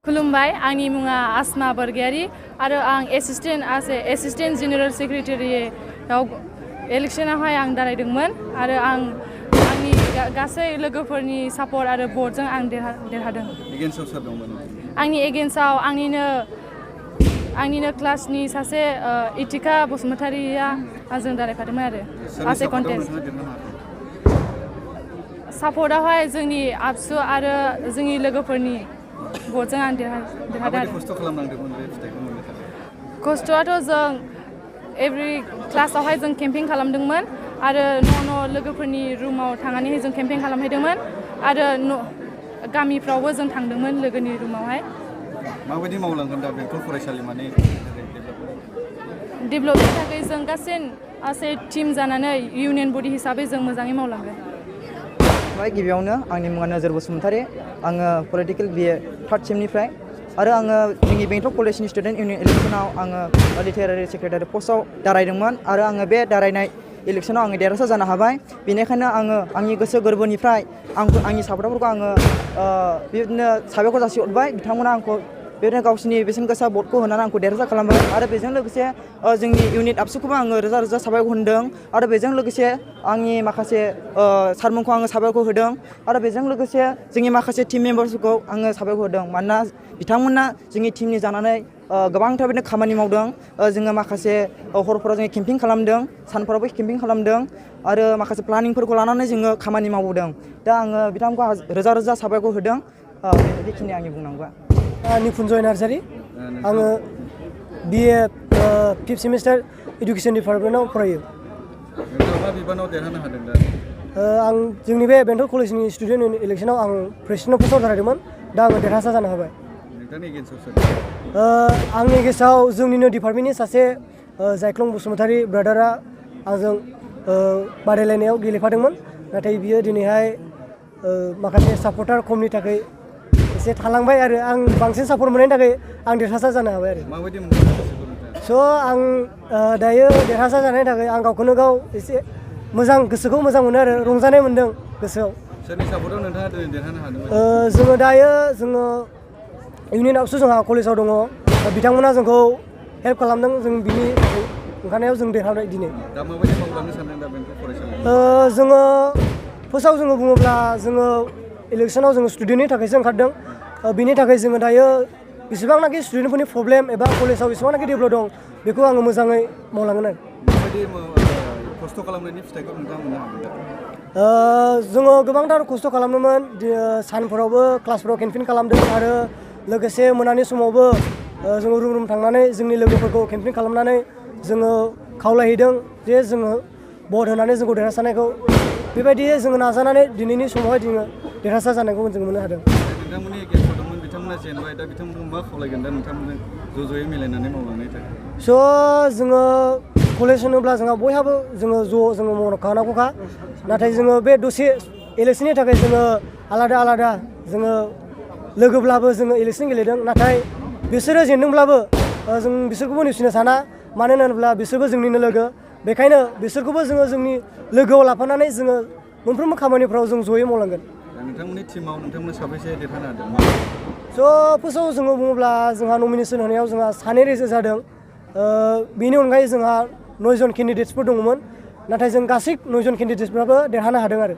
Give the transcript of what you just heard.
खुलुमबाय आंनि मुङा आसमा बरगयारी आरो आं एसिस्टेन्ट जेनेरेल सेक्रेटारियाव इलेक्शनावहाय आं दारायदोंमोन आरो आंनि गासै लोगोफोरनि सापर्ट आरो भटजों आं देरहादों। एगेन्स्टआव सोर दंमोन? आंनि एगेन्स्टआव आंनिनो क्लासनि सासे इथिका बसुमतारिया आंजों दारायफादोंमोन आरो सासे कन्टेस्ट। सापर्टआवहाय जोंनि आबसु आरो जोंनि लोगोफोरनि भटजों आं देरहादों। खस्थ'आथ' जों एभ्रि क्लासावहाय जों केम्पिं खालामदोंमोन आरो न' लोगोफोरनि रुमाव थांनानै जों केम्पिं खालामहैदोंमोन आरो गामिफ्रावबो जों थांदोंमोन लोगोनि रुमावहाय। माबायदि मावलांगोन दा बेंटल फरायसालिमानि डेभेलपनि थाखाय जों गासै टिम जानानै इउनियन बडि हिसाबै जों मोजाङै मावलांगोन। गिबियावनो आंनि मुङा नोजोर बसुमतारी, आङो पलिटिकेल बिए थार्ड सेमनिफ्राय आरो आङो जोंनि बेंटल कलेजनि स्टुडेन्ट इउनियन इलेक्सनाव आङो लिटारेरि सेक्रेटारि पस्टआव दारायदोंमोन आरो आङो बे दारायनाय इलेक्सनाव आङो देरहासार जानो हाबाय। बेनिखायनो आङो आंनि गोसो गोरबोनिफ्राय आंनि सापर्टारफोरखौ आङो बिदिनो साबायखर जासिहरबाय। बिथांमोना आंखौ बेबायदिनो गावसिनि बेसेन गोसा भटखौ होनानै आंखौ देरहासार खालामबाय आरो बेजों लोगोसे जोंनि इउनिट आबसुखौबो आङो रोजा रोजा साबायखर होदों आरो बेजों लोगोसे आंनि माखासे सारमोनखौ आङो साबायखर होदों आरो बेजों लोगोसे जोंनि माखासे टिम मेम्बार्सफोरखौ आङो साबायखर होदों। मानोना बिथांमोना जोंनि टिमनि जानानै गोबांथार बिदिनो खामानि मावदों। जोङो माखासे हरफोराव जोङो केम्पिं खालामदों, सानफोरावबो केम्पिं खालामदों आरो माखासे प्लानिंफोरखौ लानानै जोङो खामानि मावबोदों। दा आङो बिथांमोनखौ रोजा रोजा साबायखर होदों। बेखिनि आंनि बुंनांगौआ। निकुन्जय नार्जारी, आङो बिए फिफ्थ सेमिस्टार इडुकेसन डिपार्टमेन्टआव फरायो। मा बिबानाव देरहानो हादों दा? आं जोंनि बे बेंटल कलेजनि स्टुडेन्ट इलेक्सनाव आं प्रेसिडेन्ट पस्टआव दारायदोंमोन। दा आङो देरहासार जानो हाबाय। नोंथांनि एगेन्स्टआव सोर? आंनि एगेन्स्टआव जोंनिनो डिपार्टमेन्टनि सासे जायख्लं बसुमतारी ब्रादारा आंजों बादायलायनायाव गेलेफादोंमोन, नाथाय बियो दिनैहाय माखासे सापर्टार खमनि थाखाय एसे थालांबाय आरो आं बांसिन सापर्ट मोननायनि थाखाय आं देरहासार जानो हाबाय आरो। माबायदि मोनदों? स' आं दायो देरहासार जानायनि थाखाय आं गावखौनो गाव एसे गोसोखौ मोजां मोनो आरो रंजानाय मोनदों गोसोआव। सोरनि सापर्टआव नोंथाङा दिनै देरहानो हादोंमोन? जोङो इउनियन आबसु जोंहा कलेजाव दङ, बिथांमोना जोंखौ हेल्प खालामदों। जों बिनि ओंखारनायाव जों देरहाबाय दिनै। दा माबायदि मावलांनो सानदों दा बेंटल फरायसालिमायाव? जोङो फार्स्टआव जोङो बुङोब्ला जोङो इलेक्सनाव जोङो स्टुडेन्टनि थाखायसो ओंखारदों। बिनि थाखाय जोङो दायो बेसेबांनाखि स्टुडेन्टफोरनि प्रब्लेम एबा कलेजाव बेसेबांनाखि डेभेलप दं बेखौ आङो मोजाङै मावलांगोन आरो। माबायदि खस्थ' खालामनायनि फिथाइखौ नोंथाङा मोननो हागोन दा? जोङो गोबांथार खस्थ' खालामदोंमोन। सानफोरावबो क्लासफोराव केम्पिं खालामदों आरो लोगोसे मोनानि समावबो जोङो रुम थांनानै जोंनि लोगोफोरखौ केम्पिं खालामनानै जोङो खावलायहैदों जे जोङो भट होनानै जोंखौ देरहासारनायखौ। बेबायदि जोङो नाजानानै दिनैनि समावहाय जोङो देरहासार जानायखौ जों मोननो हादों। नोंथांमोननि एगेन्स्टआव दंमोन, बिथांमोना जेनबाय, दा बिथांमोनखौ मा खावलायगोन दा नोंथांमोनजों ज'यै मिलायनानै मावलांनायनि थाखाय? स' जोङो कलेज होनोब्ला जोंहा बयहाबो जोङो मावखानांगौखा, नाथाय जोङो बे दसे इलेक्सननि थाखाय जोङो आलादा जोङो लोगोब्लाबो जोङो इलेक्सन गेलेदों। नाथाय बिसोरो जेनदोंब्लाबो जों बिसोरखौबो नेवसिनो साना, मानो होनोब्ला बिसोरबो जोंनिनो लोगो। बेखायनो बिसोरखौबो जोङो जोंनि लोगोआव लाफानानै जोङो मोनफ्रोमबो खामानिफ्राव जों ज'यै मावलांगोन। नोंथांमोननि टिमाव नोंथांमोना साबैसे देरहानो हादों? स' फार्स्टआव जोङो बुङोब्ला जोंहा नमिनेसन होनायाव जोंहा 2 रेजेक्ट जादों। बेनि अनगायै जोंहा 9 जन केन्डिडेट्सफोर दङमोन, नाथाय जों गासै 9 जन केन्डिडेट्सफ्राबो देरहानो हादों आरो।